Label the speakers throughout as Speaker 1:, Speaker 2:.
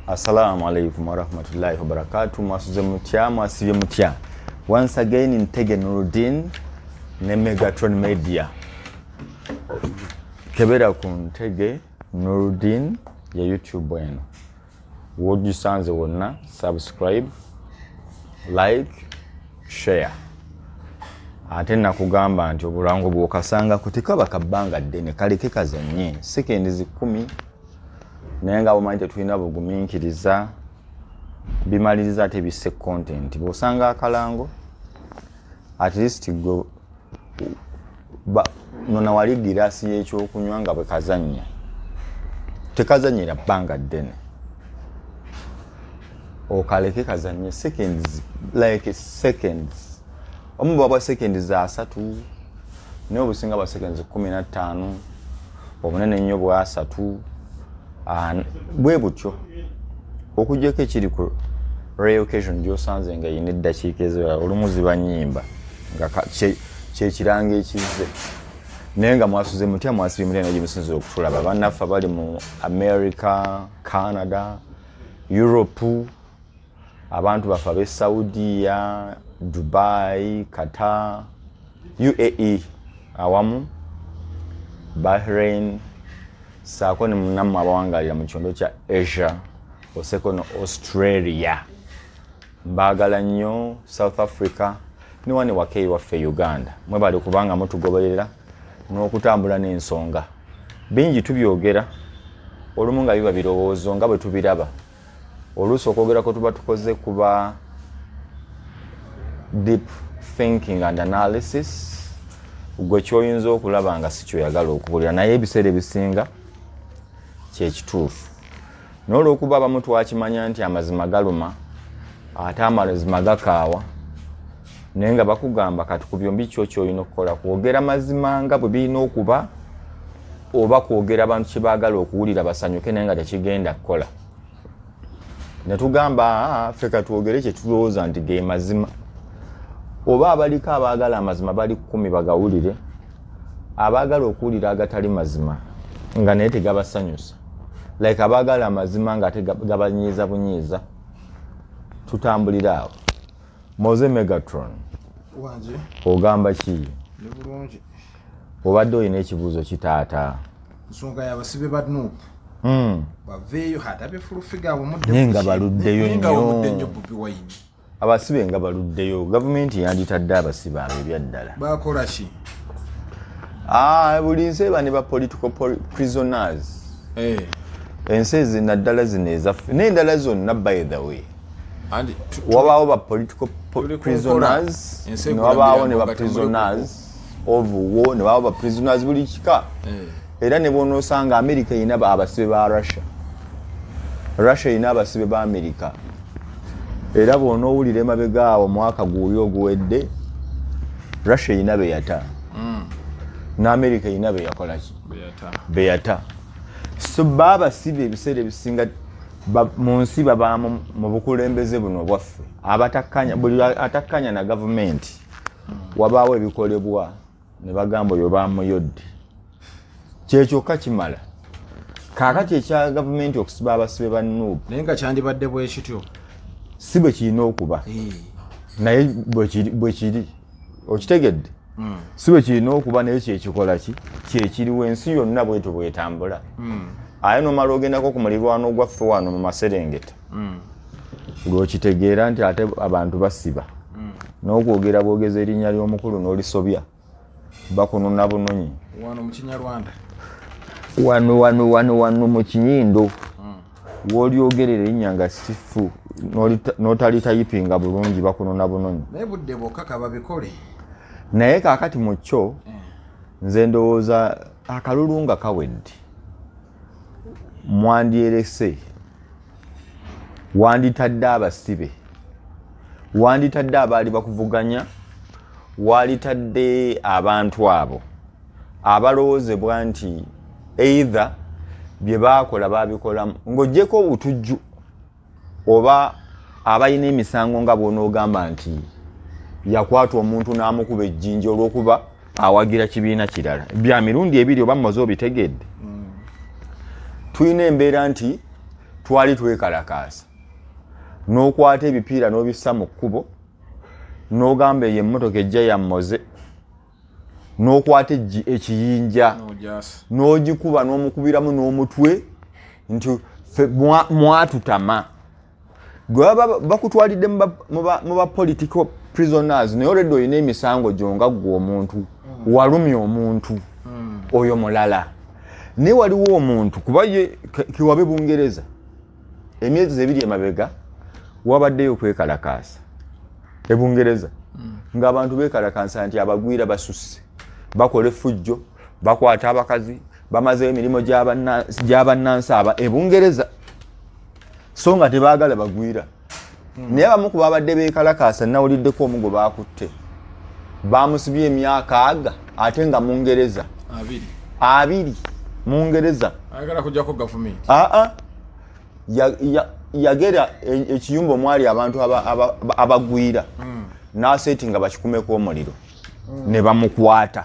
Speaker 1: Assalamu alaikum wa rahmatullahi wa barakatuh. Mwasuze mutya, mwasibye mutya. Once again in Tege Nuruddin ne Megatron Media. Kebera ku Ntege Nuruddin ya YouTube eno. Wogisanze wonna subscribe, like, share. Ate nakugamba nti obulango bw'okasanga kutikaba kabbanga ddene kaleke kazannye sekendi 10 naye nga bwomanyi tetulina bugumiikiriza bimaliriza ate bisse content bw'osanga akalango at least go nona wali girasi y'ekyokunywa nga bwe kazannya tekazannyira bbanga ddene okaleke kazannye seconds like seconds omuba bwa seconds za 3 naye obusinga bwa seconds 15 obunene nnyo bwa 3 bwe butyo okujjako ekiri ku rare occasion gy'osanze nga yina eddakiika ezo olumuzi banyimba nga kyekiranga ekize naye nga mwasuze mutya mwasibye mutya naye gyemusinzira okutulaba bannaffe bali mu America, Canada, Europe, abantu baffe ab'e Saudiya, Dubai, Qatar, UAE awamu, Bahrain, saako ne munnammwe abawangalira mu kyondo kya Asia, oseko no Australia, mbaagala nnyo South Africa ne wano wakeeyi waffe Uganda. Mwe bali kubanga mutugoberera n'okutambula n'ensonga bingi tubyogera olumu nga biba birowoozo nga bwe tubiraba oluusi okwogerako tuba tukoze kuba deep thinking and analysis gwe kyoyinza okulaba nga si kyoyagala okuwulira naye ebiseera ebisinga kyekituufu n'olwokuba abamu twakimanya nti amazima galuma ate amazima gakaawa naye nga bakugamba kati ku byombi kyo kyolina okukola kwogera mazima nga bwe birina okuba oba kwogera abantu kye baagala okuwulira basanyuke naye nga tekigenda kukola ne tugamba ffe katwogere kye tulowooza nti ge mazima oba abaliko abaagala amazima bali 10 bagawulire abaagala okuwulira agatali mazima nga naye tegabasanyusa like abaagala amazima nga tegabanyiiza bunyiiza tutambulira awo Moze Megatron
Speaker 2: wanje
Speaker 1: ogamba ki
Speaker 2: ne bulungi
Speaker 1: obadde olina ekibuuzo kitaata
Speaker 2: nsonga y'abasibe ba Nuupu baveeyo hata befulufiga omudde
Speaker 1: naye nga baluddeyo
Speaker 2: nnyo Bobi Wine
Speaker 1: abasibe nga baluddeyo gavumenti yanditadde abasibe abo ebyaddala
Speaker 2: bakola ki
Speaker 1: buli nsi eba ne ba political prisoners ensi ezina ddala zino ezaffe n'endala zonna by the way wabaawo ba political prisoners ne wabaawo ne ba prisoners of war ne wabaawo ba prisoners buli kika era ne bw'onoosanga America erina abasibe ba Russia erina abasibe ba America era bw'onoowulira emabega awo mwaka guuli oguwedde Russia erina beyata n'America erina beyakola ki beyata so baabasibe ebiseera ebisinga mu nsi babaamu mu bukulembeze buno bwaffe abatakkanya buli atakkanya na gavumenti wabaawo ebikolebwa ne bagamba oyo bamuyodde kyekyokka kimala kaakati ekya gavumenti okusiba abasibe ba Nuupu
Speaker 2: naye nga kyandibadde bwe kityo
Speaker 1: si bwe kirina okuba naye bwe kiri okitegedde si bwe kirina okuba naye kyekikola ki kyekiriwo ensi yonna bwetu bwetambula aye nomala ogendako ku mulirwano gwaffe wano mu Maserengeta lwokitegeera nti ate abantu basiba n'okwogera bwogeza erinnya ly'omukulu n'olisobya bakunona bunonyi
Speaker 2: wano mu Kinyarwanda
Speaker 1: wano mu Kinyindo w'olyogerera erinnya nga sifu n'otalitayipinga bulungi bakunona bunonyi
Speaker 2: naye budde bwokka babikole
Speaker 1: naye kaakati mu kyo nze ndowooza akalulu nga kawedde mwandyerese wanditadde abasibe wanditadde abaali bakuvuganya walitadde abantu abo abalowoozebwa nti either bye baakola babikolamu ng'oggyeko obutujju oba abalina emisango nga bw'onoogamba nti yakwata omuntu n'amukuba ejjinja olw'okuba awagira kibiina kirala bya mirundi ebiri oba mmoze obitegedde tulina embeera nti twali twekalakaasa n'okwata ebipiira n'obissa mu kkubo n'ogamba eyo emmotoka ejja yammoze n'okwata ekiyinja n'ogikuba n'omukubiramu n'omutwe nti mwatutama gwe baba bakutwalidde mu ba political prisoners naye olwedde olina emisango gyo nga ggwe omuntu walumya omuntu oyo mulala naye waliwo omuntu kuba ye kiwabe Bungereza emyezi 2 emabega wabaddeyo kwekalakaasa Bungereza ng'abantu beekalakaasa nti abagwira basusse bakola effujjo bakwata abakazi bamazeyo emirimu gy'abannansi Bungereza so nga tebaagala bagwira naye abamu ku babadde beekalakaasa nawuliddeko omu gwe baakutte baamusibye emyaka 4 ate nga Mungereza 2 Mungereza
Speaker 2: ayagala kujjako gavumenti
Speaker 1: yagera ekiyumba omwali abantu abagwira n'aseeti nga bakikumeko omuliro ne bamukwata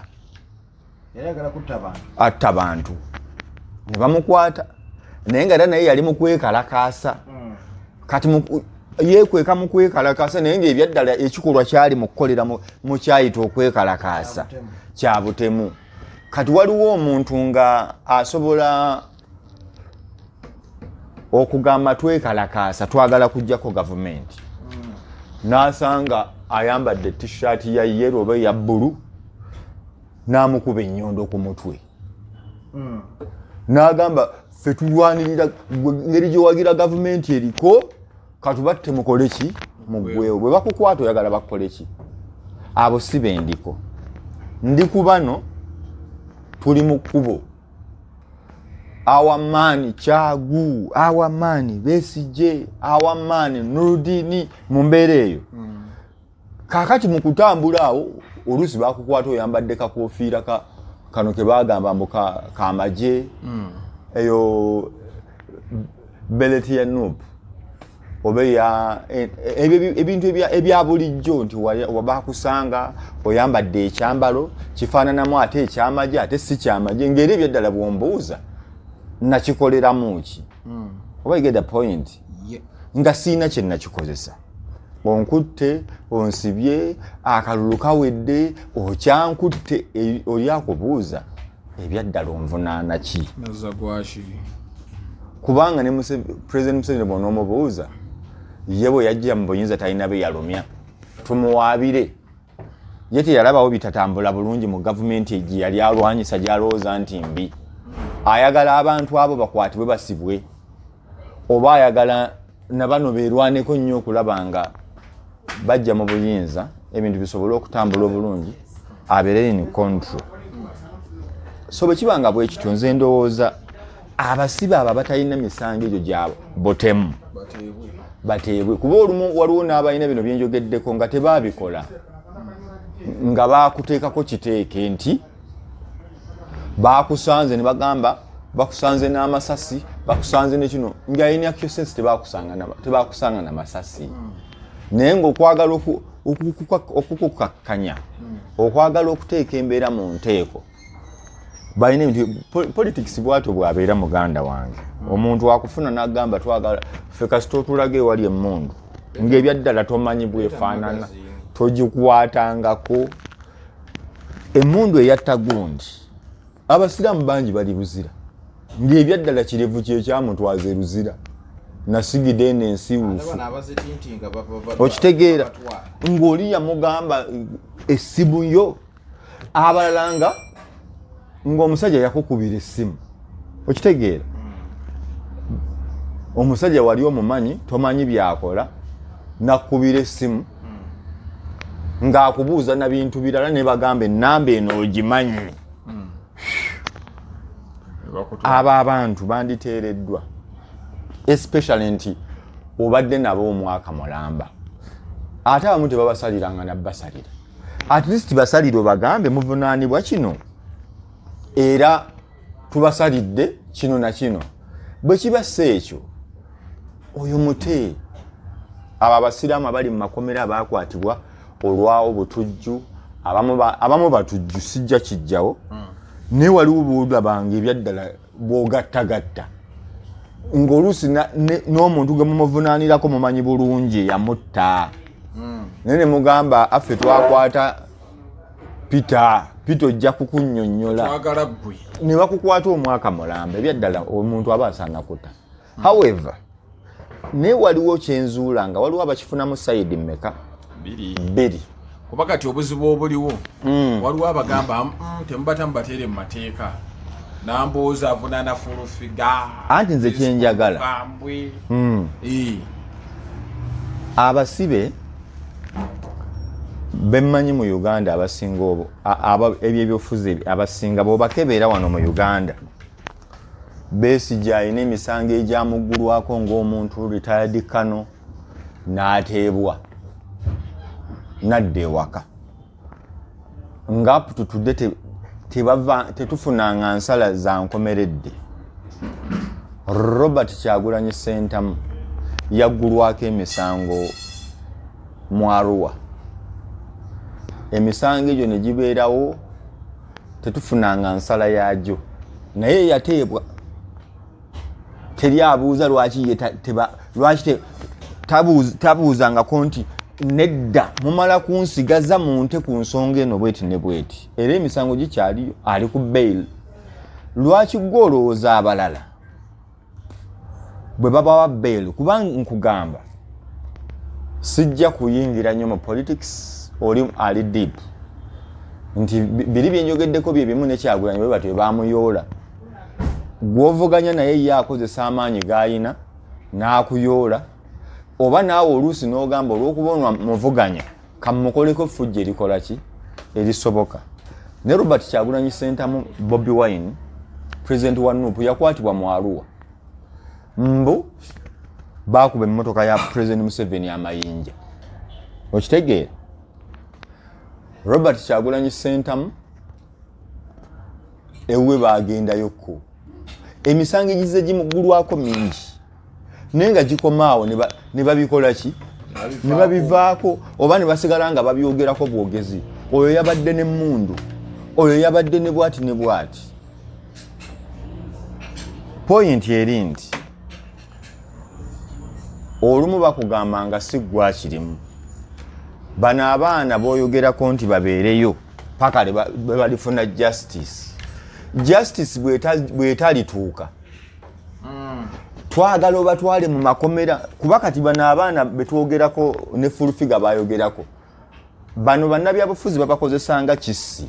Speaker 2: yayagala kutta abantu
Speaker 1: atta bantu ne bamukwata naye nga naye yali mu kwekalakaasa kati yeekweka mu kwekalakaasa naye ng'ebyaddala ekikolwa kyali mu kukolera mu kyayita okwekalakaasa kya butemu kati waliwo omuntu nga asobola okugamba twekalakaasa twagala kujjako gavumenti n'asanga ayambadde t-shirt ya yellow oba ya bbulu n'amukuba ennyondo ku mutwe n'agamba ffe tulwanirira ngeri gyewagira gavumenti eriko katubatte mukole ki muggwewo bwe bakukwata oyagala bakole ki abo si bendiko ndi ku bano tuli mu kkubo awamaani Kyagu awamaani Besigye awamaani Nurudini mu mbeera eyo kakati mu kutambula awo oluusi bakukwata oyambadde kakofiira kano ke bagamba mbu kamagye eyo beleti ya nuupu oba ebintu ebya bulijjo nti wabakusanga oyambadde ekyambalo kifaananamu ate ekyamagye ate si kyamagye ngeri ebyaddala bwombuuza nakikoleramu ki oba you get the point nga siina kye nakikozesa onkutte onsibye akalulu kawedde okyankutte oli akubuuza ebyaddala onvunaana ki kubanga ne President Museveni bw'onoomubuuza ye bwe yajja mu buyinza talina be yalumya tumuwaabire ye teyalabawo bitatambula bulungi mu gavumenti gye yali alwanyisa gy'alowooza nti mbi ayagala abantu abo bakwatibwe basibwe oba ayagala na bano beerwaneko nnyo okulaba nga bajja mu buyinza ebintu bisobole okutambula obulungi abeere in control so bwe kibanga bwe kityo nze ndowooza abasibe abo batalina misango egyo gya botemu bateebwe kuba olumu waliwo n'abalina bino byenjogeddeko nga tebaabikola nga baakuteekako kiteeke nti baakusanze ne bagamba bakusanze n'amasasi bakusanze nekino ng'alina kyo sense tebakusanga na masasi naye ng'okwagala okukukakkanya okwagala okuteeka embeera mu nteeko balina ebintu politics bwatyo bwabeera muganda wange omuntu wakufuna n'agamba twagala ffe kasita otulaga ewali emmundu ng'ebyaddala tomanyi bwefaanana togikwatangako emmundu eyatta gundi abasiraamu bangi bali buzira ng'ebyaddala kirevu kyekyamutwaza eruzira nasigide n'ensiwuufu okitegeera ng'oli yamugamba essimu yo abalala ng'omusajja yakukubira essimu okitegeera omusajja wali omumanyi tomanyi byakola nakubira essimu ng'akubuuza na bintu birala ne bagamba ennamba eno ogimanyi abo abantu banditeereddwa especially nti obadde nabo omwaka mulamba ate abamu tebabasaliranga nabbasalira at least basalire obagambe muvunaanibwa kino era tubasalidde kino na kino bwe kibassa ekyo oyo mute abo abasiraamu abali mu makomera abaakwatibwa olwawo butujju abamu batujju sijja kijjawo naye waliwo bwolabanga ebyaddala bw'ogattagatta ng'oluusi n'omuntu gwe mumuvunaanirako mumanyi bulungi yamutta. Naye ne mugamba affe twakwata Peter ojja kukunnyonnyola.
Speaker 2: Twagala ggwe.
Speaker 1: Ne bakukwata omwaka mulamba ebyaddala omuntu aba asaana kuta. However, ne waliwo kyenzuula nga waliwo abakifunamu sayidi mmeka? Bbiri.
Speaker 2: Kuba kati obuzibu obuliwo waliwo abagamba temubata mubateere mu mateeka. Nambooze avunaana fulufiga.
Speaker 1: Anti nze kyenjagala. Abasibe bemmanyi mu Uganda abasinga ebyebyobufuzi abasinga bw'obakebeera wano mu Uganda. Besigye alina emisango egyamuggulwako ng'omuntu retired Kano n'ateebwa nadda ewaka. Nga tutudde tetufunanga nsala za nkomeredde. Robert Kyagulanyi Ssentamu yaggulwako emisango mu Arua. Emisango egyo ne gibeerawo tetufunanga nsala yaagyo. Naye yateebwa. Teri abuuza lwaki tabuuzangako nti nedda mumala kunsigaza mu nte ku nsonga eno bweti ne bweti. Era emisango gikyaliyo ali ku bail. Lwaki gwe olowooza abalala bwe babawa bail? Kuba nkugamba sijja kuyingira nnyo mu politics oli ali deep. Nti biri byenjogeddeko bye bimu ne Kyagulanyi bwe batyo bamuyoola. Gw'ovuganya naye ye akozesa amaanyi g'ayina n'akuyoola. Oba naawe oluusi n'ogamba olw'okuba muvuganya kamukoleko ffujja erikola ki erisoboka. Ne Robert Kyagulanyi Ssentamu Bobi Wine president wa Nuupu yakwatibwa mu Arua. Mbu baakuba emmotoka ya President Museveni amayinja. Okitegeera? Robert Kyagulanyi Ssentamu ewe baagendayokko. Emisango egize gimuggulwako mingi. Naye nga gikomaawo ne babikola ki? Ne babivaako oba ne basigala nga babyogerako bwogezi. Oyo yabadde n'emmundu. Oyo yabadde ne bwati ne bwati. Point eri nti olumu bakugamba nga si ggwe akirimu. Bano abaana b'oyogerako nti babeereyo paka bwe balifuna justice. Justice bwetalituuka. Twagala obatwale mu makomera. Kuba kati bano abaana betwogerako ne fulufiga bayogerako. Bano bannabyabufuzi babakozesanga kisi.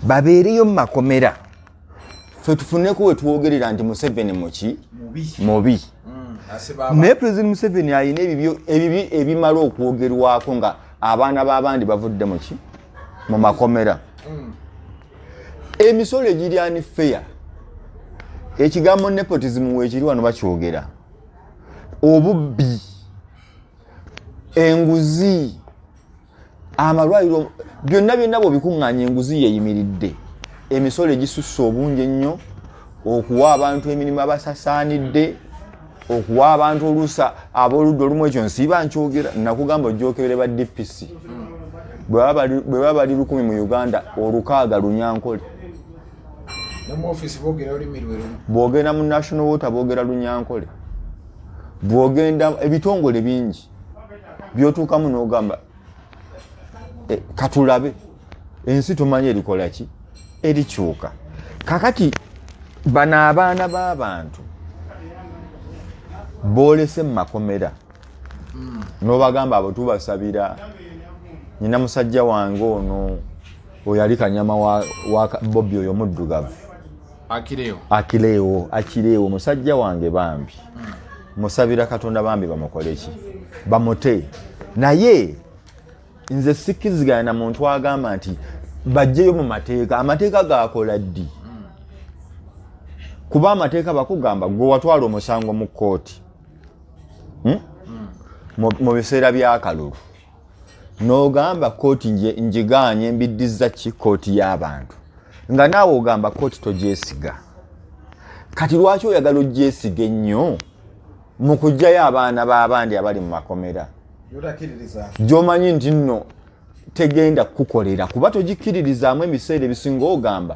Speaker 1: Babeereyo mu makomera. Ffe tufuneko we twogerera nti Museveni mubi. Naye President Museveni alina ebibi ebimala okwogerwako nga abaana b'abandi bavudde mu makomera. Emisolo egiri unfair. Ekigambo nepotism weekiri wano bakyogera. Obubbi, enguzi, amalwaliro byonna bw'obikuŋŋaanya enguzi yeeyimiridde. Emisolo egisusse obungi ennyo, okuwa abantu emirimu abasasaanidde, okuwa abantu oluusa ab'oludda olumu ekyo nsiiba nkyogera nakugamba ojjookebere ba DPC. Bwe baba bali 100 mu Uganda, 600 Lunyankole. Bwogenda mu National Water boogera Lunyankole. Bwogenda ebitongole bingi byotuukamu n'ogamba katulabe ensi tumanyi erikola ki erikyuka. Kakati bano abaana b'abantu boolese mu makomera n'obagamba abo tubasabira. Nyina musajja wange ono oyo ali kanyama wa Bobbi oyo muddugavu. Akireewo musajja wange bambi. Musabira Katonda bambi bamukole ki? Bamute. Naye nze sikkiziganya na muntu agamba nti bajjeyo mu mateeka. Amateeka gaakola ddi? Kuba amateeka bakugamba gwe watwala omusango mu kkooti mu biseera by'akalulu n'ogamba kkooti njiganye mbiddiza ki kkooti y'abantu nga naawe ogamba kkooti togyesiga. Kati lwaki oyagala ogyesiga ennyo mu kuggyayo abaana b'abandi abali mu makomera gy'omanyi nti nno tegenda kukukolera kuba togikkiririzaamu ebiseera ebisinga ogamba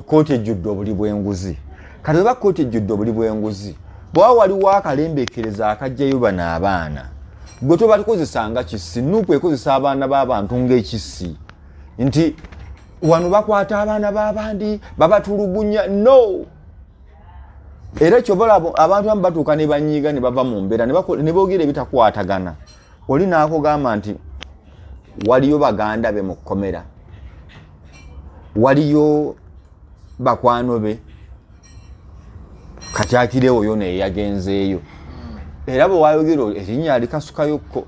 Speaker 1: kkooti ejjudde obuli bw'enguzi. kati ba kooti ejjudde obuli bw'enguzi bwa waliwo akalembekereza akajjayo bano abaana gwe tobatukozesanga kisi nupu ekozesa abaana b'abantu ng'ekisi nti wano bakwata abaana b'abandi babatulugunya no era kyobola abantu abamu batuuka ne banyiiga ne bava mu mbeera ne boogera ebitakwatagana oli n'akugamba nti waliyo baganda be mu Komera waliyo bakwano be Katyakirewo oyo naye yagenzeeyo era bwe wayogera erinnya alikasukayokko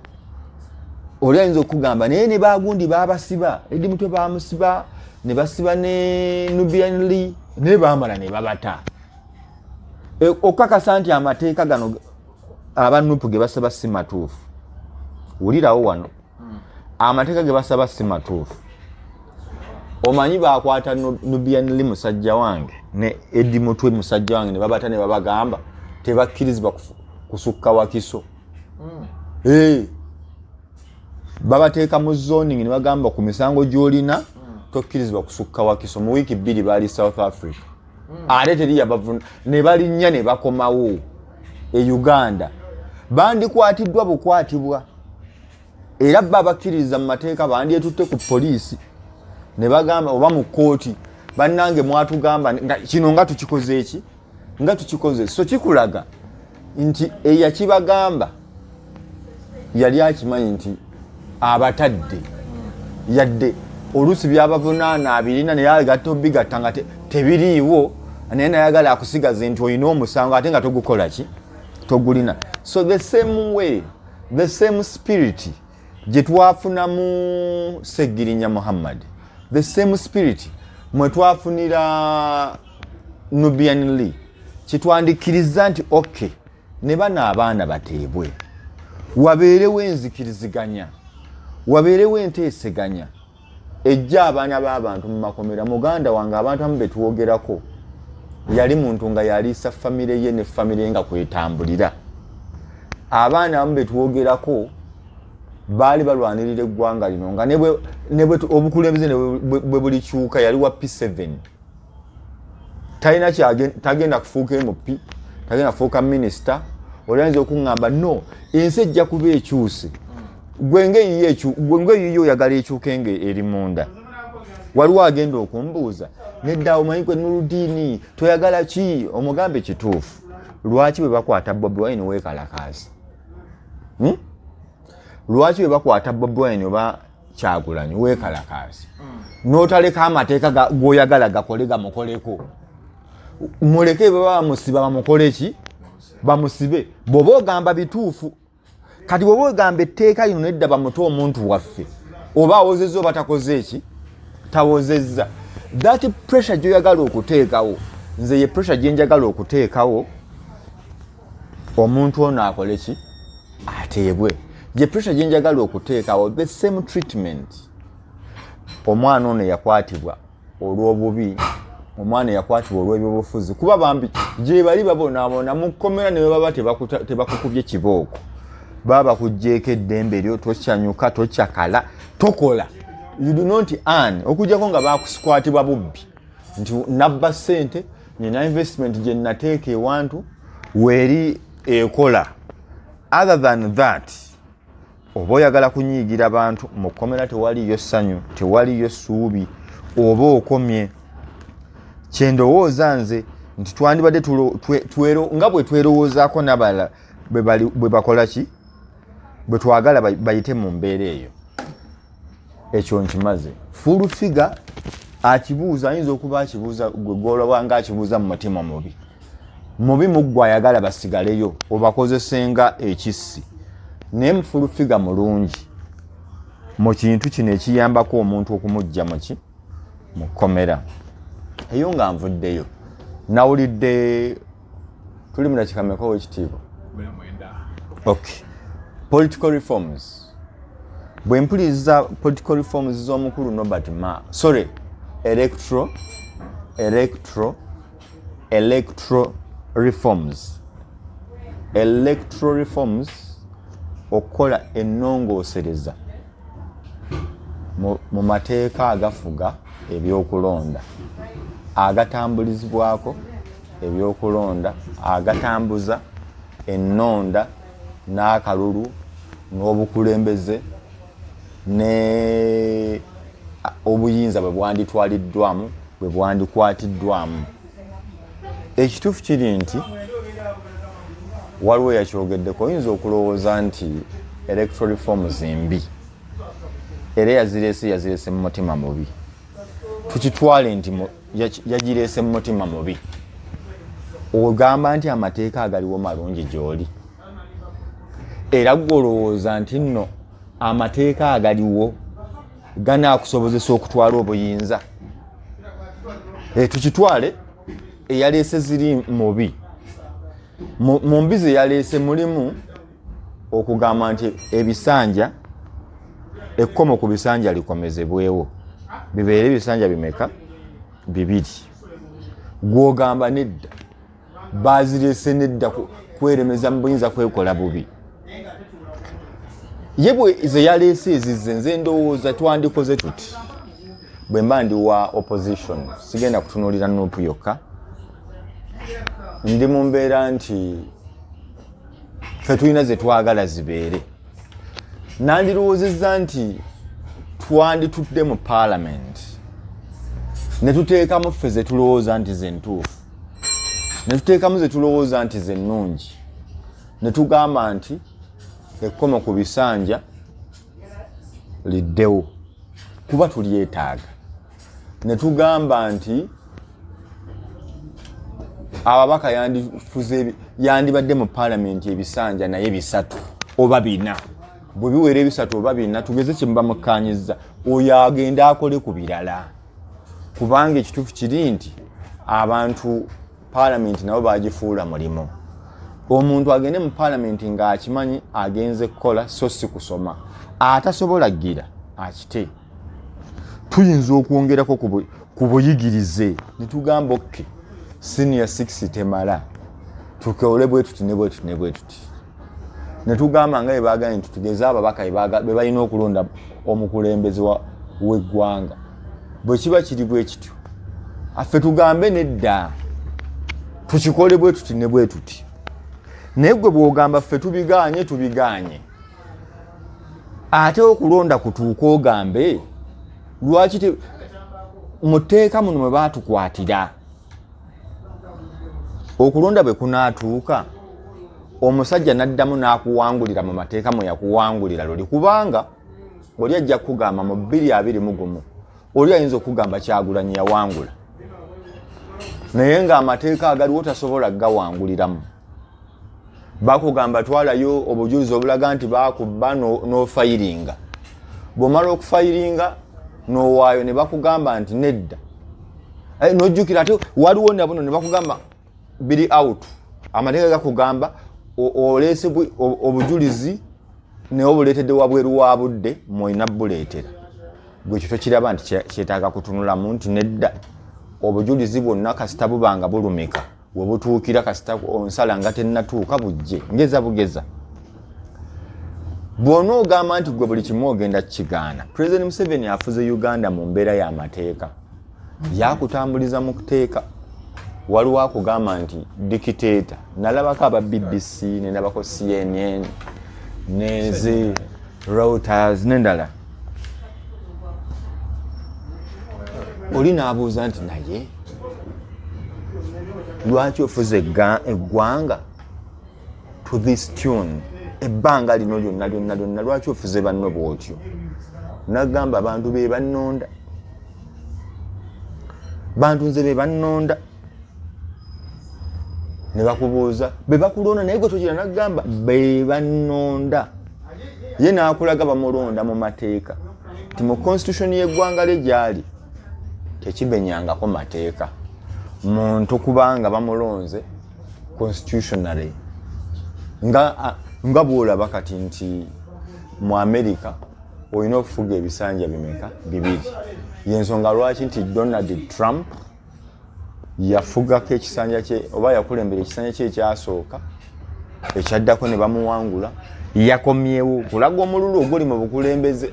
Speaker 1: oli ayinza okugamba naye ne Bagundi babasiba eddi mutwe bamusiba ne basiba ne Nubian Lee ne baamala ne babata okakasa nti amateeka gano abanupu ge basaba si matuufu wulirawo wano amateeka ge basaba si matuufu omanyi bakwata Nubian Lee musajja wange ne eddi mutwe musajja wange ne babata ne babagamba tebakkirizibwa kusukka Wakiso babateeka mu zoning ne bagamba ku misango gy'olina tokkirizibwa kusukka Wakiso mu wiiki 2 bali South Africa ate teri yabavuna ne balinnya ne bakomawo Uganda bandikwatiddwa bukwatibwa era babakkiriza mu mateeka bandyetutte ku poliisi ne bagamba oba mu kooti bannange mwatugamba kino nga tukikoze eki nga tukikoze so kikulaga nti eyakibagamba yali akimanyi nti abatadde yadde olusi byabavunaana abirina naye agatta obigatta nga tebiriiwo naye nayagala akusigaze nti olina omusango ate nga togukola ki togulina so the same way the same spirit gye twafuna mu Segirinya Muhammad the same spirit mwe twafunira Nubian Lee kitwandikiriza nti okay ne bana abaana bateebwe wabeerewo enzikiriziganya wabeerewo enteeseganya ejja abaana b'abantu mu Makomera muganda wange abantu amu betwogerako yali muntu nga yaliisa famire ye ne famire nga kwetambulira abaana amu betwogerako baali balwanirira eggwanga lino nga ne bwe obukulembeze bwe bulikyuka yali wa P7 talina tagenda kufuuka MP tagenda kufuuka minisita olyanza okuŋŋamba no ensi ejja kuba ekyuse gwenge yiyo oyagala ekyuke nga eri munda waliwo agenda okumbuuza nedda omanyi gwe Nuruddin toyagala ki omugambe kituufu lwaki bwe bakwata Bobi Wine weekalakaasi lwaki bwe bakwata Bobi Wine oba Kyagulanyi weekalakaasi n'otaleka amateeka g'oyagala gakole gamukoleko muleke baba bamusiba bamukole ki bamusibe bw'oba ogamba bituufu kati bw'oba ogamba etteeka lino nedda bamuta omuntu waffe oba awozezza oba takoze eki tawozezza that pressure gy'oyagala okuteekawo nze ye pressure gye njagala okuteekawo omuntu ono akole ki ateebwe ye pressure gye njagala okuteekawo the same treatment omwana ono yakwatibwa olw'obubi omwana yakwatibwa olw'ebyobufuzi kuba bambi gye bali babonaabona mu Komera ne baba tebakukubye kibooko baba bakugjeeko eddembe lyo tokyanyuka tokyakala tokola you do not earn okujjako nga bakusikwatibwa bubbi nti nabba ssente nina investment gye nateeka ewantu weeri ekola other than that oba oyagala kunyiigira bantu mu Komera tewaliyo ssanyu tewaliyo ssuubi oba okomye kyendowooza nze nti twandibadde nga bwe twerowoozaako n'abalala bwe bakola ki bwe twagala bayite mu mbeera eyo ekyo nkimaze full figure akibuuza ayinza okuba akibuuza gwe gwolabanga akibuuza mu mutima mubi muggwa ayagala basigaleyo obakozesenga ekissi naye full figure mulungi mu kintu kino ekiyambako omuntu okumujja mu Komera eyo nga nvuddeyo nawulidde tuli mu dakikameka w'ekitiibwa okay political reforms bwe mpuliriza political reforms z'omukulu Norbert Ma sorry electoral reforms okukola ennongoosereza mu mateeka agafuga ebyokulonda agatambulizibwako ebyokulonda agatambuza ennonda n'akalulu n'obukulembeze ne obuyinza bwe bwanditwaliddwamu bwe bwandikwatiddwamu. Ekituufu kiri nti waliwo yakyogeddeko, oyinza okulowooza nti electoral reforms mbi era yazireese mu mutima mubi. Tukitwale nti yagireese mu mutima mubi. Ogamba nti amateeka agaliwo malungi gy'oli era gwolowooza nti nno amateeka agaliwo ganaakusobozesa okutwala obuyinza. Tukitwale eyaleese ziri mubi. Mu mbizi eyaleese mulimu okugamba nti ebisanja, ekkomo ku bisanja likomezebwewo, bibeere ebisanja bimeka? 2. Gwogamba nedda bazireese nedda kweremeza mu buyinza kwekola bubi. Yebwe ze yaleese ezize nze ndowooza twandikoze tuti bwe mba ndi wa opposition, sigenda kutunuulira Nuupu yokka, ndi mu mbeera nti ffe tulina ze twagala zibeere. Nandirowoozezza nti twanditudde mu Parliament ne tuteekamu ffe ze tulowooza nti ze ntuufu, ne tuteekamu ze tulowooza nti ze nnungi, ne tugamba nti ekkomo ku bisanja liddewo kuba tulyetaaga. Ne tugamba nti ababaka yandibadde mu Parliament ebisanja naye 3 oba 4. Bwe biwera 3 oba 4 tugeze kye muba mukkaanyizza oyo agenda akole ku birala. Kubanga ekituufu kiri nti abantu Parliament nabo bagifuula mulimu. Omuntu agende mu Parliament ng'akimanyi agenze kukola so si kusoma, atasobola gira akite. Tuyinza okwongerako ku buyigirize ne tugamba okke senior 6 temala tukole bwe tuti ne bwe tuti ne bwe tuti. Ne tugamba nga ebaganye tutugeza ababaka be balina okulonda omukulembeze w'eggwanga. Bwe kiba kiri bwe kityo affe tugambe nedda tukikole bwe tuti ne bwe tuti. Naye gwe bw'ogamba ffe tubiganye ate okulonda kutuuka ogambe lwaki muteeka muno mwe baatukwatira okulonda bwe kunaatuuka omusajja n'addamu n'akuwangulira mu mateeka mwe yakuwangulira luli. Kubanga oli ajja kugamba mu 221 oli ayinza okugamba Kyagulanyi yawangula, naye ng'amateeka agaliwo tasobola gawanguliramu. Bakugamba twalayo obujulizi obulaga nti bakubba n'ofayiringa. Bw'omala okufayiringa n'owaayo ne bakugamba nti nedda. N'ojjukira ate waliwo nabuno ne bakugamba biri out. Amateeka gakugamba oleese obujulizi ne obuleetedde wabweru wa budde mwolina buleetera. Gwe kito kiraba nti kyetaaga kutunulamu nti nedda obujulizi bwonna kasita bubanga bulumika we butuukira kasita onsala nga tennatuuka bujje ngeza bugeza. Bw'ona ogamba nti gwe buli kimu ogenda kigaana. President Museveni afuze Uganda mu mbeera y'amateeka, yakutambuliza mu kuteeka. Waliwo akugamba nti dikiteeta. Nalabako aba BBC ne nabako CNN neze Reuters n'endala. Oli n'abuuza nti naye lwaki ofuze eggwanga to this tune ebbanga lino lyonna lwaki ofuze banno bwotyo? Nagamba abantu be bannonda, bantu nze be bannonda. Ne bakubuuza be bakulonda naye gwe togira, nagamba be bannonda. Ye n'akulaga bamulonda mu mateeka ti mu constitution y'eggwanga lye gyali tekibenyangako mateeka. Muntu kubanga bamulonze constitutionally nga bwolaba kati nti mu America olina okufuga ebisanja bimeka 2. Yensonga lwaki nti Donald Trump yafugako ekisanja kye oba yakulembera ekisanja kye ekyasooka ekyaddako ne bamuwangula yakomyewo kulaga omululu oguli mu bukulembeze.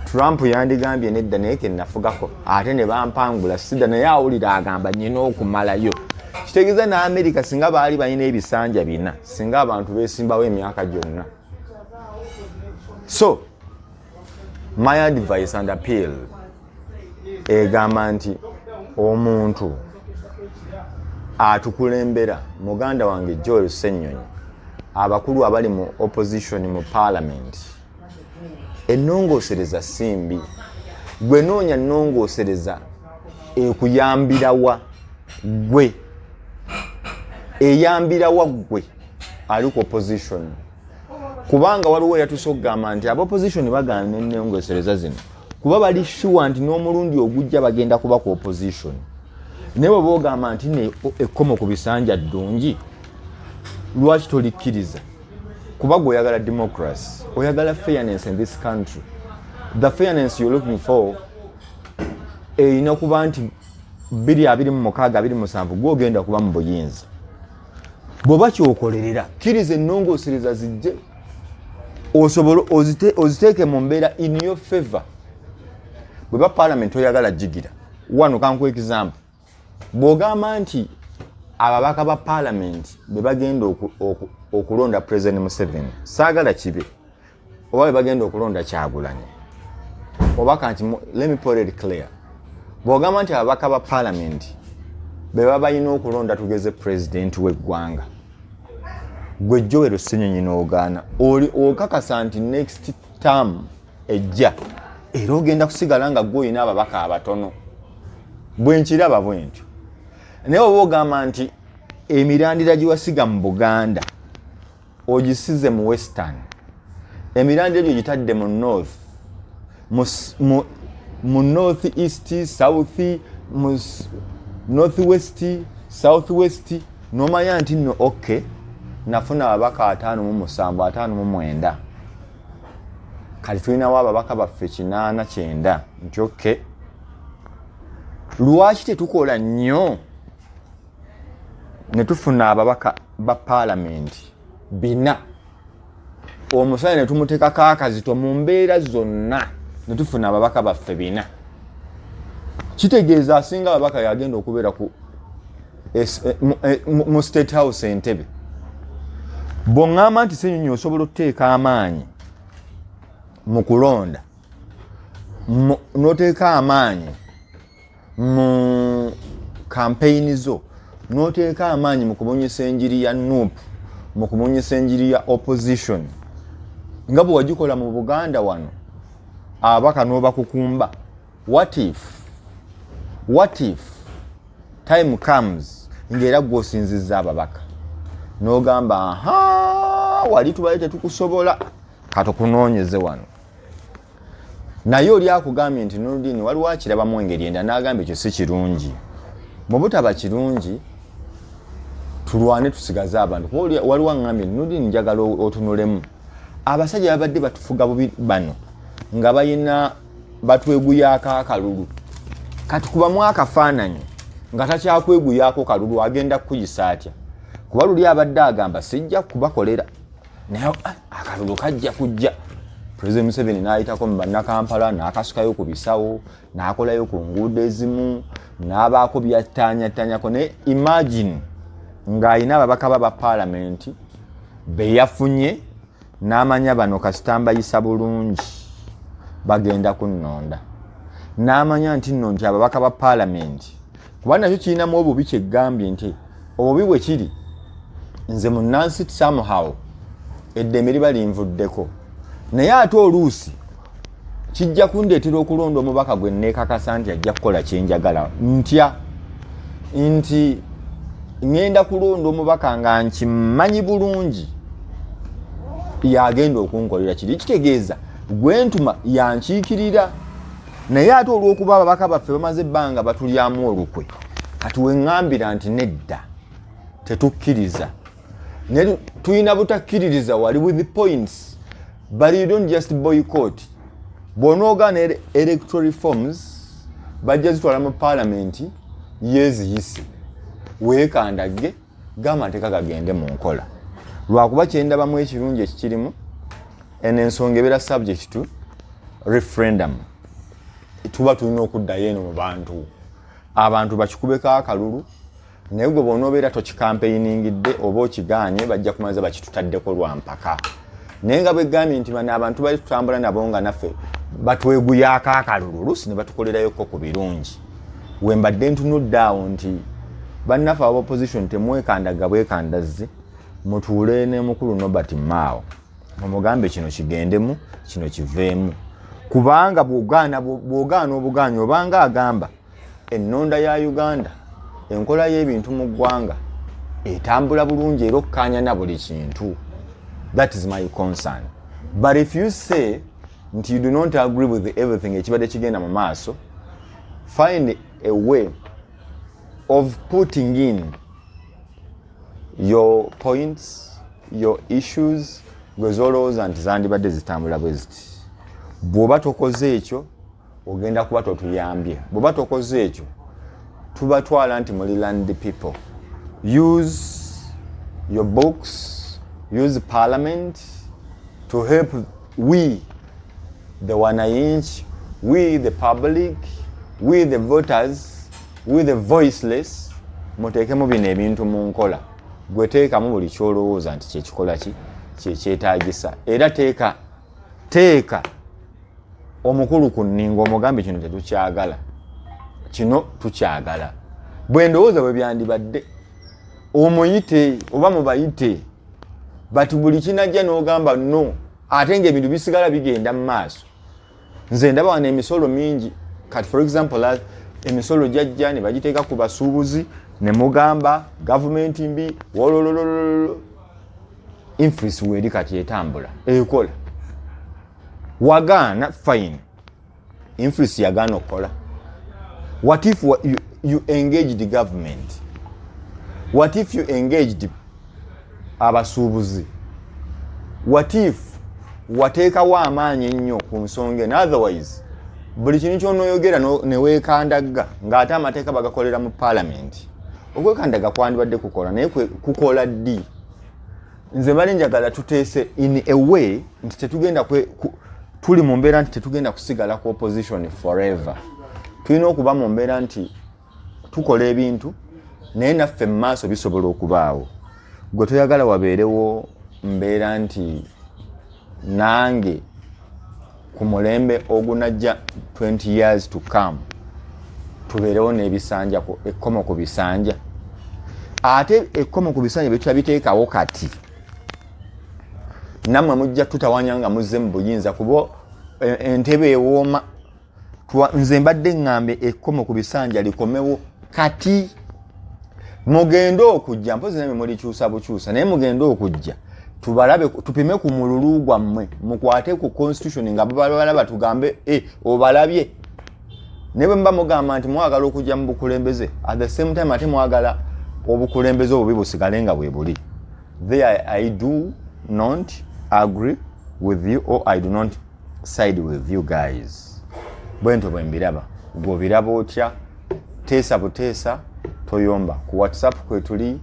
Speaker 1: Trump yandigambye nedda naye ke nafugako ate ne bampangula sida naye awulira agamba nyina okumalayo. kitegeeza na America singa baali balina ebisanja bina singa abantu beesimbawo emyaka gyonna. So my advice and appeal egamba nti omuntu atukulembera muganda wange Joel Ssenyonyi abakulu abali mu opposition mu parliament ennongoosereza simbi gwe noonya nnongoosereza ekuyambirawa gwe eyambirawa gwe ali ku opposition kubanga waliwo yatusogamba nti aba opposition bagaana ennongoosereza zino kuba bali sure nti n'omulundi ogujja bagenda kuba ku opposition newe bogamba nti ne ekkomo ku bisanja ddungi lwaki tolikkiriza kuba gwe oyagala democracy oyagala fairness in this country. The fairness you're looking for erina kuba nti 2026 gwogenda kuba mu buyinza bw'oba kyokolerera kkiriza ennongoosereza zijje osobola oziteeke mu mbeera in your favor. Bwe ba parliament oyagala jigira wano kanku example bw'ogamba nti ababaka ba parliament be bagenda okulonda President Museveni saagala kibe oba be bagenda okulonda Kyagulanyi obaka nti let me put it clear bw'ogamba nti ababaka ba parliament be babalina okulonda tugeze president w'eggwanga gwe Joel Ssenyonyi n'ogaana okakasa nti next term ejja era ogenda kusigala nga gwe olina ababaka abatono bwe nkiraba bwe ntyo naye oba ogamba nti emirandira gye wasiga mu Buganda ogisize mu western emirandira egyo gitadde mu north mu north east south mu north west south west nomanya nti no okay nafuna ababaka 57 kali tulinawo ababaka baffe 89 nti okay lwaki tetukola nnyo ne tufuna ababaka ba parliament bina omusale ne tumuteekako akazito mu mbeera zonna ne tufuna ababaka baffe bina kitegeeza asinga ababaka yagenda okubeera ku mu state house Entebbe bw'oŋŋamba nti Ssenyonyi osobola okuteeka amaanyi mu kulonda n'oteeka amaanyi mu campaign zo n'oteeka amaanyi mu kubunyisa enjiri ya NUP mu kubunyisa enjiri ya opposition nga bwe wagikola mu Buganda wano abaka n'obakukumba what if time comes ng'era gw'osinzizza ababaka n'ogamba wali tubaye tetukusobola katukunoonyeze wano naye oli akugambye nti Nurdin waliwo akirabamu engeri enda n'agamba ekyo si kirungi mu butaba kirungi tulwane tusigaze abantu waliwo aŋŋambye Nurdin njagala otunulemu abasajja babadde batufuga bubi bano nga bayina batweguyako akalulu kati kubamu akafaananyi nga takyakweguyako kalulu agenda kukuyisa atya kuba luli abadde agamba sijja kubakolera naye akalulu kajja kujja President Museveni n'ayitako mu bannakampala n'akasukayo ku bisawo n'akolayo ku nguudo ezimu n'abaako byattanyatanyako ne imagine ng'ayina ababaka ba parliament be yafunye n'amanya bano kasita mbayisa bulungi bagenda kunnonda n'amanya nti nno nti ababaka ba parliament kuba nakyo kirinamu obubi kyeggambye nti obubi bwe kiri nze mu Nancy somehow eddeme liba linvuddeko naye ate oluusi kijja kundeetera okulonda omubaka gwe neekakasa nti ajja kukola kyenjagala ntya nti ngenda kulonda omubaka nga nkimanyi bulungi yagenda okunkolera kiri kitegeeza gwentuma yankiikirira naye ate olw'okuba ababaka baffe bamaze ebbanga batulyamu olukwe kati weŋŋambira nti nedda tetukkiriza naye tulina butakkiririza wali with the points but you don't just boycott bw'onoogaana electoral reforms bajja zitwala mu parliament yeeziyise weekandage g'amateeka gagende mu nkola lwakuba kyendabamu ekirungi ekikirimu ensonga ebeera subject to referendum tuba tulina okuddayo eno mu bantu bakikubeko akalulu naye gwe bw'onoobeera tokikampeyiningidde oba okiganye bajja kumaze bakitutaddeko lwa mpaka naye nga bwegambye nti bano abantu bali tutambula nabo nga naffe batweguyaako akalulu oluusi ne batukolerayoko ku birungi wembadde ntunudde awo nti bannaffe aba opposition temwekandaga bwekandazze mutuule ne mukulu Nobert Mao mumugambe kino kigendemu kino kiveemu kubanga bw'ogaana obugaanyi obanga agamba ennonda ya Uganda enkola y'ebintu mu ggwanga etambula bulungi era okkaanya na buli kintu. That is my concern. But if you say nti you do not agree with everything ekibadde kigenda mu maaso, find a way of putting in your points, your issues, gwezolowooza nti zandibadde zitambula bwe ziti. Bw'oba tokoze ekyo ogenda kuba totuyambye. Bw'oba tokoze ekyo tubatwala nti muli land people. Use your books, use parliament to help we the wananchi, we the public, we the voters, we the voiceless, muteekemu bino ebintu mu nkola. Gwe teekamu buli kyolowooza nti kyekikola ki kyetaagisa. Era teeka omukulu ku nningo omugambe kino tetukyagala. Kino tukyagala. Bwe ndowooza bwe byandibadde omuyite oba mubayite bati buli kinajja n'ogamba no ate ng'ebintu bisigala bigenda mu maaso. Nze ndaba wano emisolo mingi kati for example emisolo jajja ne bagiteeka ku basuubuzi ne mugamba gavumenti mbi wololololo influence weri kati etambula ekola wagaana fine influence yagaana okukola. What if you engage the government? What if you engaged abasuubuzi? What if wateekawo amaanyi ennyo ku nsonga eno? Otherwise buli kintu ky'onooyogera ne weekandaga ng'ate amateeka bagakolera mu parliament. Okwekandaga kwandibadde kukola naye kukola ddi? Nze mbali njagala tuteese in a way nti tetugenda tuli mu mbeera nti tetugenda kusigala ku opposition forever. Tulina okuba mu mbeera nti tukola ebintu naye naffe mu maaso bisobola okubaawo. Gwe toyagala wabeerewo mbeera nti nange ku mulembe ogunajja 20 years to come tubeerewo n'ebisanja ekkomo ku bisanja. Ate ekkomo ku bisanja betulabiteekawo kati nammwe mujja tutawanya nga muzze mu buyinza kuba entebe ewooma. Nze mbadde ngambye ekkomo ku bisanja likomewo kati. Mugenda okujja mpozi namwe mulikyusa bukyusa naye mugenda okujja tubalabe tupime ku mululu gwammwe mukwate ku constitution nga balaba tugambe obalabye. Ne bwe mba mugamba nti mwagala okujja mu bukulembeze at the same time ate mwagala obukulembeze obubi busigale nga bwe buli. There I do not agree with you or I do not side with you guys. Bwento bwe mbiraba gwe biraba otya teesa buteesa toyomba ku WhatsApp kwe tuli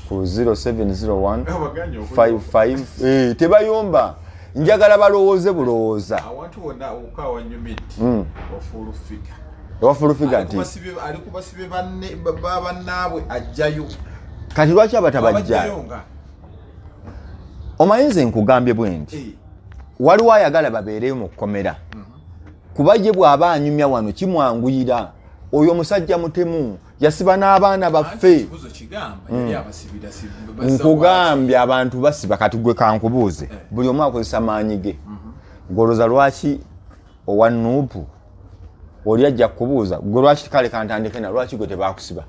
Speaker 1: ku 070155 tebayomba njagala balowooze bulowooza.
Speaker 2: Awantu wonna okawa nyumiti ofulufiga.
Speaker 1: Ofulufiga nti
Speaker 2: ali kubasibe bannaabwe ajjayo.
Speaker 1: Kati lwaki abatabajjayo? Omayinza nkugambye bwenti waliwo ayagala babeereyo mu Komera. Kuba je bw'aba anyumya wano kimwanguyira. Oyo musajja mutemu yasiba n'abaana baffe. Nkugambye abantu basiba kati gwe kankubuuze buli omu akozesa maanyi ge. Goloza lwaki owa Nuupu oli ajja kubuuza gwe lwaki kale kantandike na lwaki gwe tebakusiba?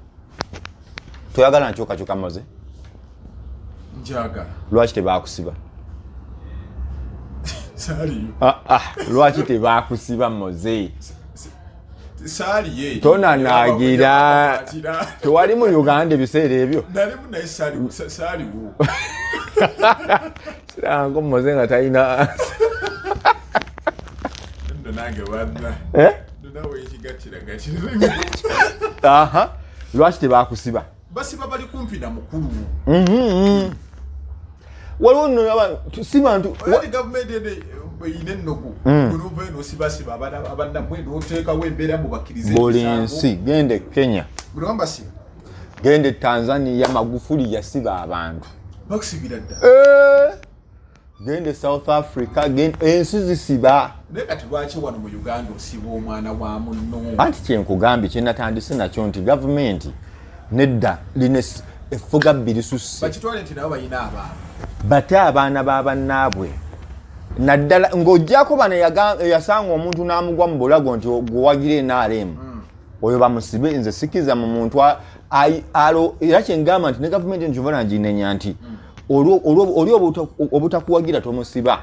Speaker 1: Toyagala nkyukakyuka moze?
Speaker 2: Njaga
Speaker 1: lwaki tebakusiba?
Speaker 2: Sali
Speaker 1: lwaki tebakusiba moze?
Speaker 2: Sali ye
Speaker 1: tona nagira tewali mu Uganda ebiseera ebyo.
Speaker 2: Nali mu naye sali wo
Speaker 1: sirango moze nga talina
Speaker 2: ndo nange wadna ndo nawe ekigatira gatira.
Speaker 1: Lwaki tebakusiba?
Speaker 2: Basiba bali kumpi na mukulu.
Speaker 1: Waliwo nno si bantu
Speaker 2: gavumenti ine ennogu guruva eno sibasiba abanna mwendo oteekawo embeera mu bakkirize
Speaker 1: buli nsi gende Kenya
Speaker 2: bulamba siba
Speaker 1: gende Tanzania Magufuli yasiba abantu
Speaker 2: bakusibira dda
Speaker 1: gende South Africa gende ensi zisiba
Speaker 2: nekati lwaki wano mu Uganda osiba omwana wa munno
Speaker 1: anti kyenkugambye kyenatandise nakyo nti gavumenti nedda line effuga bbiri susse
Speaker 2: bakitwale nti nabo bayina abaana
Speaker 1: bate abaana b'abannaabwe naddala ng'ojjako bano yasanga omuntu n'amugwa mu bulago nti gwewagire NRM oyo bamusibe nze sikiza mu muntu era kyengamba nti ne gavumenti nkivola nginenya nti oli obutakuwagira tomusiba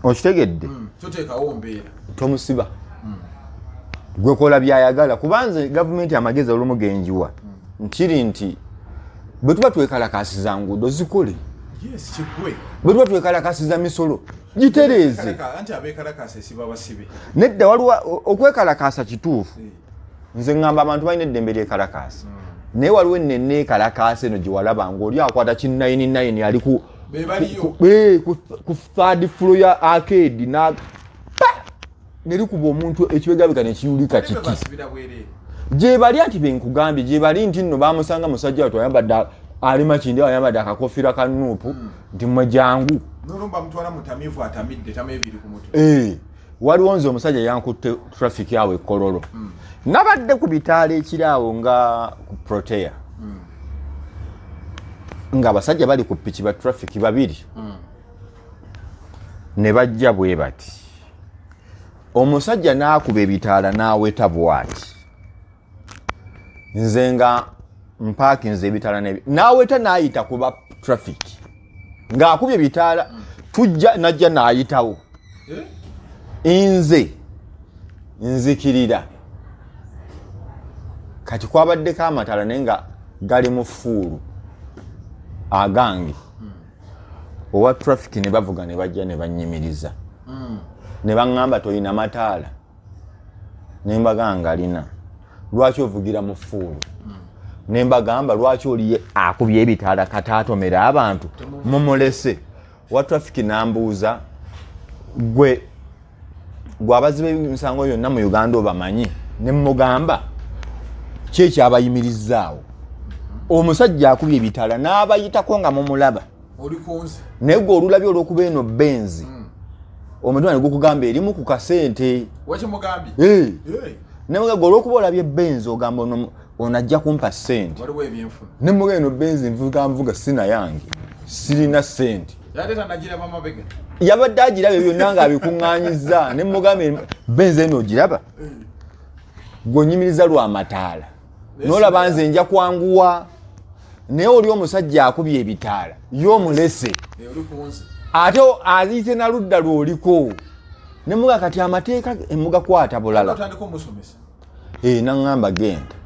Speaker 1: okitegedde
Speaker 2: toteekawo mbeera
Speaker 1: tomusiba gwekola byayagala kubanze gavumenti amagezi olumu genjiwa nkiri nti bwe tuba twekalakasiza nguudo zikole bwe tuba twekalakasiza misolo gitereeze nedda waliwo okwekalakasa kituufu nze ngamba abantu balina eddembe lyekalakasa naye waliwo ennene ekalakasa eno gyewalaba ngaoli akwata kinayini ali ku third floor ya arcade nerikuba omuntu ekibegabega nekiyulika kiti gyebali ati benkugambye gyebali nti nno bamusanga musajja watu ayambadde ali makindi ayambadde akakofira ka nuupu nti mwejangu waliwo nze omusajja yankutte traffic yawe Kololo nabadde ku bitaala ekiraawo nga ku Protea nga abasajja bali ku piki ba traffic babiri ne bajja bwe bati omusajja n'akuba ebitaala n'aweta bwati nze nga mpakinze ebitaala n'aweta n'ayita kuba traffic ng'akubye ebitaala tujja najja n'ayitawo nze nzikirira kati kwabaddeko amataala naye nga gali mu fuulu agange owa traffic ne bavuga ne bajja ne bannyimiriza ne baŋŋamba toyina mataala ne mbagamba alina lwaki ovugira mu fuulu ne mbagamba lwaki oli akubye ebitaala kataatomera abantu mumulese owa traffic n'ambuuza gwe abaziba emisango yonna mu Uganda obamanyi ne mugamba ki ekyabayimirizzaawo omusajja akubye ebitaala n'abayitako nga mumulaba naye gwe olulabye olw'okuba eno benzi omutima ne gukugamba erimu ku kasente nemugamba olw'okuba olabye benzi ogamba ono ajja kumpa sente nemuga eno benzi nvuga sina yange sirina sente yabadde agiraba byonna nga abikuŋŋaanyiza nemugamba benzi eno ogiraba gweonyimiriza lw'amataala n'olaba nze nja kwanguwa naye oli omusajja akubye ebitaala y'omulese ate aziyite na ludda lw'oliko nemuga kati amateeka emugakwata bulala naŋŋamba genda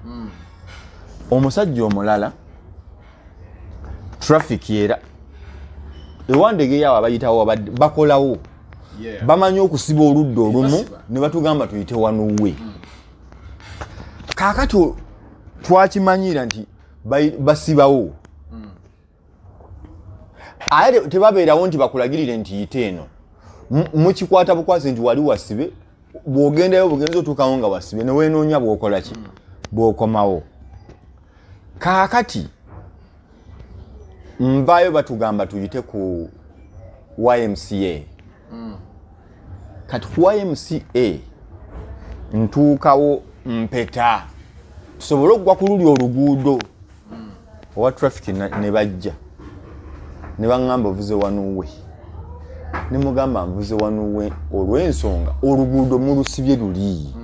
Speaker 1: omusajja omulala traffic era ewandege yawo abayitawo bakolawo bamanyi okusiba oludda olumu ne batugamba tuyite wanuwe kaakati twakimanyira nti basibawo aye tebabeerawo nti bakulagirire nti yite eno mukikwata bukwasi nti wali wasibe bw'ogendayo bugenza otuukawo nga wasibe ne weenoonya bw'okola ki bw'okomawo kaakati nvaayo batugamba tuyite ku YMCA kati ku YMCA ntuukawo mpeta tusobole okugwa ku luli oluguudo owa traffic ne bajja ne baŋŋamba ovuze wanuwe ne mugamba nvuze wanuwe olw'ensonga oluguudo mulusibye luli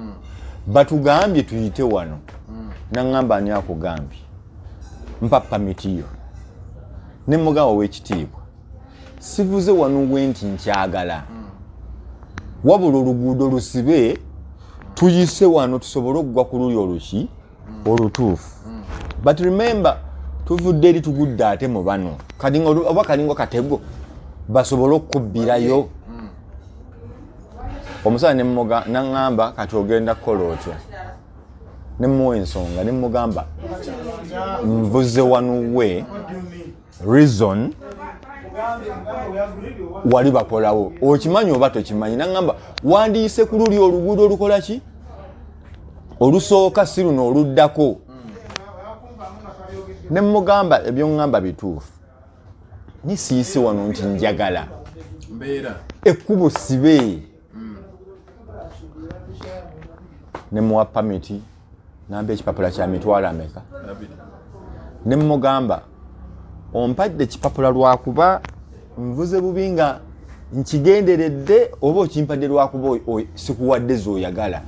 Speaker 1: batugambye tuyite wano naŋŋamba ani akugambye mpa pamitiyo ne mugamba ow'ekitiibwa sivuze wanuwe nti nkyagala wabula oluguudo lusibe tuyise wano tusobole okugwa ku luli oluki olutuufu but remember tuvudde eri tugudde ate mu bano oba kalingo katego basobole okubbirayo omusala naŋŋamba kati ogenda kukola otya ne muwa ensonga ne mugamba nvuze wanuwe reason wali bakolawo okimanyi oba tokimanyi naŋŋamba wandiise ku luli oluguudo olukola ki olusooka si luno oluddako ne mugamba ebyo ngamba bituufu ni siisi wano nti njagala
Speaker 2: mbeera
Speaker 1: ekkubo sibe ne muwa pamiti namba ekipapula kya mitwalo ameka ne mugamba ompadde ekipapula lwakuba nvuze bubi nga nkigenderedde oba okimpadde lwakuba sikuwadde z'oyagala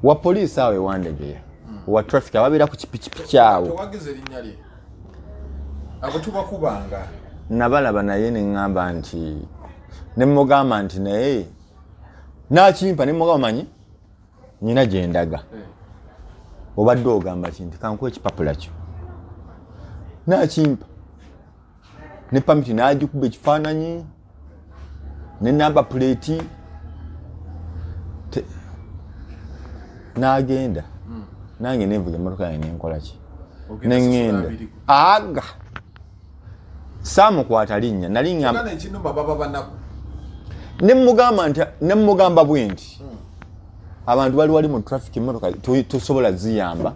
Speaker 1: wa poliisi awo ewandegeya wa traffic ababeera ku kipikipiki kyawo
Speaker 2: towagize erinnya lye abo tubakubanga
Speaker 1: nabalaba naye ne ŋŋamba nti ne mugamba nti naye nakimpa ne mugamba manyi nyina gye ndaga obadde ogamba kinti kankuwa ekipapula kyo nakimpa ne pamiti n'agikuba ekifaananyi ne namba plate n'agenda nange nevuga emmotoka yange nenkola ki neŋŋenda aga saamukwata linnya nalinnya ne mugamba bwe nti abantu bali mu traffic emmotoka tosobola ziyamba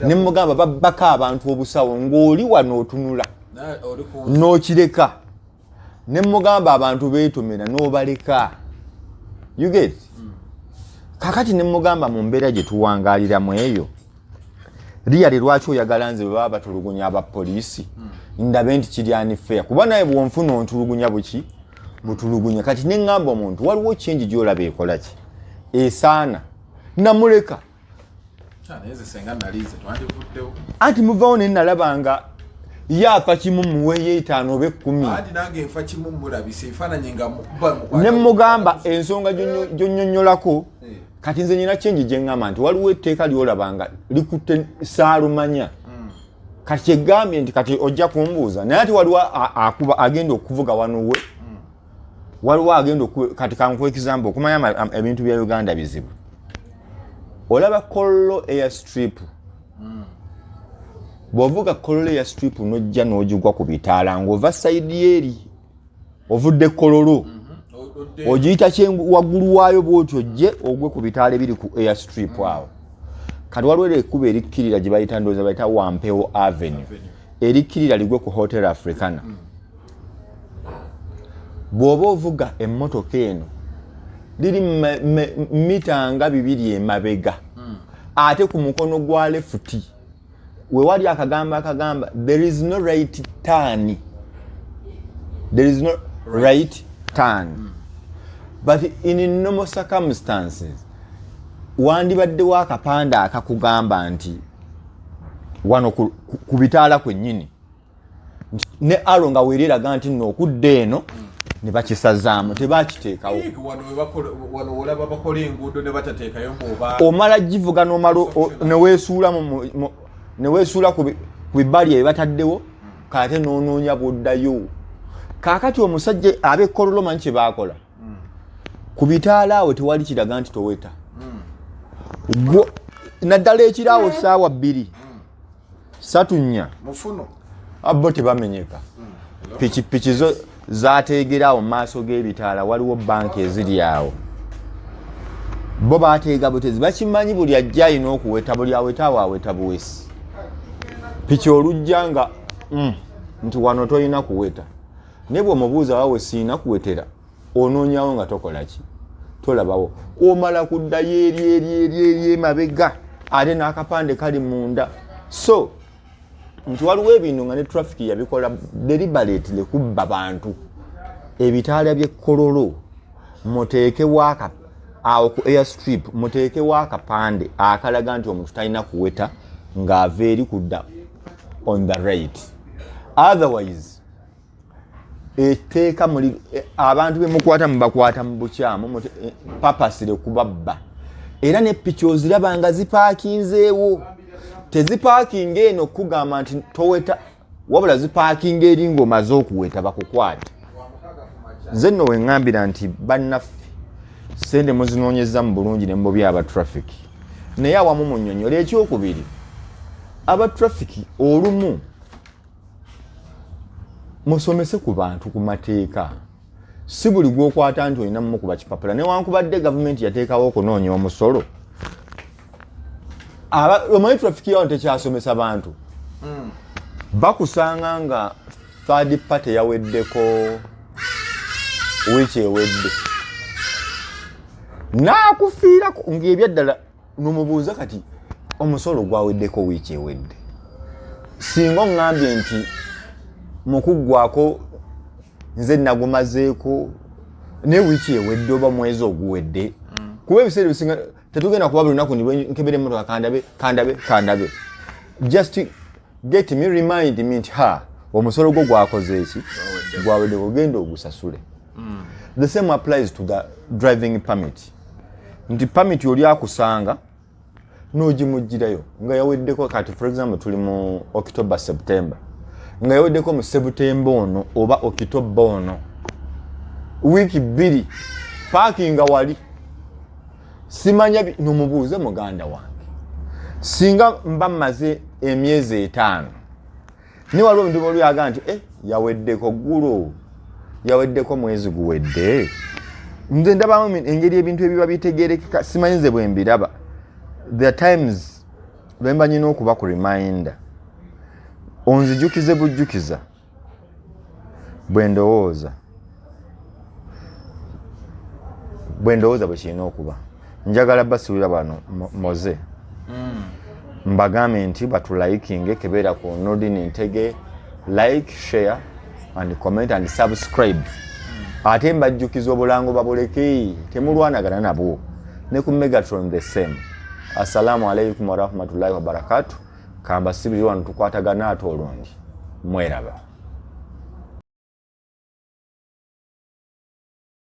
Speaker 1: ne mugamba babbako abantu obusawo ng'oli wano otunula n'okireka ne mugamba abantu beetomera n'obaleka you get kakati ne mugamba mu mbeera gye tuwangaaliramu eyo liyali lwaki oyagala nze bwe baba batulugunya abapoliisi ndabe nti kiri unfair kuba naye bwonfuna ontulugunya buki butulugunya kati ne ŋŋamba omuntu waliwo kingi gy'olaba ekola ki esaana namuleka anti muvaawo ne nalabanga yafa kimu muweeyo 5 oba 10 ne mugamba ensonga gy'onnyonnyolako kati nze nyina kyenji gye ŋŋamba nti waliwo etteeka ly'olabanga likutte saalumanya kati kyegambye nti kati ojja kumbuuza naye ati waliwo agenda okuvuga wanuwe waliwo agenda kati kankuwa example okumanya ebintu bya Uganda bizibu olaba Kololo airstrip bw'ovuga Kololo airstrip n'ojja n'ogigwa ku bitaala ng'ova sayidi eri ovudde Kololo ogiyita waggulu waayo bw'oti ojje ogwe ku bitaala ebiri ku airstrip awo kati waliwo ekkubo erikkirira gye bayita ndowooza bayita Wampewo Avenue erikkirira ligwe ku Hotel Africana bw'oba ovuga emmotoka eno liri mita nga 2 emabega ate ku mukono gwa lefuti we wali akagamba there is no right turn but in normal circumstances wandibaddewo akapande akakugamba nti wano ku bitaala kwennyini ne alo nga weereraga nti nno okudde eno ne bakisazaamu tebakiteekawo omala givuga neweesuula ku bibbali ebibataddewo kate n'onoonya bwoddayo kaakati omusajja ab'ekkololo manyi kye baakola ku bitaala awo tewali kiraga nti toweta naddala ekiraawo ssaawa 2 3 abo tebamenyeka pikipiki zo zaateegerawo mu maaso g'ebitaala waliwo banki eziri awo bo baateega butezi bakimanyi buli ajja alina okuweta buli awetaawo aweta buwesi piki olujja nga nti wano tolina kuweta naye bw'omubuuza wawe siina kuwetera onoonyawo nga tokola ki tolabawo omala kuddayo eri emabega ate n'akapande kali munda so nti waliwo ebintu nga ne traffic yabikola deliberately kubba bantu ebitaala by'ekkololo muteekewo awo ku airstrip muteekewo akapande akalaga nti omuntu talina kuweta ng'ava eri kudda on the right otherwise etteeka abantu bemukwata mubakwata mu bukyamu papasire kubabba era ne piki oziraba nga zipaakinzeewo tezipaakinga eno okugamba nti toweta wabula zipaakinga eri ng'omaze okuweta bakukwate nze nno weŋŋambira nti bannaffe sente muzinoonyeza mu bulungi ne mubo byaba traffic naye awamu mu nnyonnyola ekyokubiri aba traffic olumu musomese ku bantu ku mateeka si buli gwokwata nti olina mukuba kipapula newankubadde gavumenti yateekawo okunoonya omusolo omanyi traffic yawo tekyasomesa bantu bakusanga nga third party yaweddeko wiiki ewedde n'akufiirako ng'ebyaddala n'omubuuza kati omusolo gwaweddeko wiiki ewedde singa oŋŋambye nti mukuggwako nze nagumazeeko ne wiiki ewedde oba mwezi oguwedde kuba ebiseera bisinga tetugenda kuba buli lunaku nkebera emmotoka kandabe just get me remind me nti omusolo gwo gwakoze eki gwawedde ogenda ogusasule. The same applies to the driving permit. Nti permit oli akusanga n'ogimugirayo nga yaweddeko kati for example tuli mu October September nga yaweddeko mu September ono oba October ono wiiki 2 parking wali simanya n'omubuuze muganda wange singa mba maze emyezi 5 ni waliwo bintu boli aga nti yaweddeko ggulo yaweddeko mwezi guwedde nze ndabamu engeri ebintu ebiba bitegerekeka simanyize bwe mbiraba. There are times bemba nyina okuba ku reminder onzijukize bujjukiza bwe ndowooza bwe kirina okuba. Njagala basibira bano moze mbagambe nti batulayikinge kebeera ku Nodini Ntege, like, share and comment and subscribe. Ate mbajjukiza obulango babuleke temulwanagana nabo ne ku Megatron the same. Assalamu alaikum warahmatullahi wabarakatuh. Kamba sibiri wano tukwatagana ate olungi mweraba.